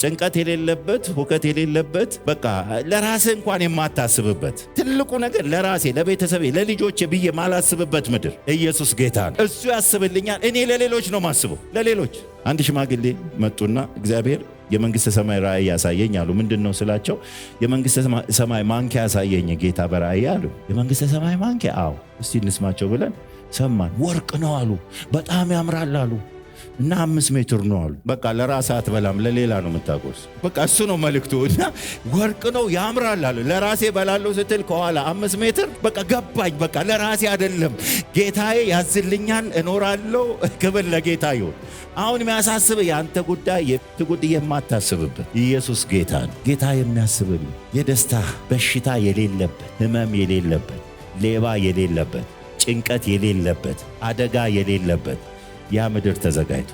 ጭንቀት የሌለበት ሁከት የሌለበት በቃ ለራስህ እንኳን የማታስብበት ትልቁ ነገር ለራሴ ለቤተሰቤ ለልጆቼ ብዬ ማላስብበት ምድር ኢየሱስ ጌታ ነው። እሱ ያስብልኛል። እኔ ለሌሎች ነው ማስበው። ለሌሎች አንድ ሽማግሌ መጡና እግዚአብሔር የመንግስተ ሰማይ ራእይ ያሳየኝ አሉ። ምንድነው ስላቸው የመንግስተ ሰማይ ማንኪያ ያሳየኝ ጌታ በራእይ አሉ። የመንግስተ ሰማይ ማንኪያ? አዎ። እስቲ እንስማቸው ብለን ሰማን። ወርቅ ነው አሉ። በጣም ያምራል አሉ እና 5 ሜትር ነው አሉ። በቃ ለራስህ አትበላም ለሌላ ነው የምታጎርስ። በቃ እሱ ነው መልእክቱ። እና ወርቅ ነው ያምራል አሉ። ለራሴ በላለሁ ስትል ከኋላ 5 ሜትር በቃ ገባኝ። በቃ ለራሴ አይደለም ጌታዬ ያዝልኛል፣ እኖራለሁ። ክብር ለጌታ ይሁን። አሁን የሚያሳስብ ያንተ ጉዳይ የጉዳይ የማታስብበት ኢየሱስ ጌታ ነው። ጌታ የሚያስብልህ የደስታ በሽታ የሌለበት፣ ህመም የሌለበት፣ ሌባ የሌለበት፣ ጭንቀት የሌለበት፣ አደጋ የሌለበት ያ ምድር ተዘጋጅቶ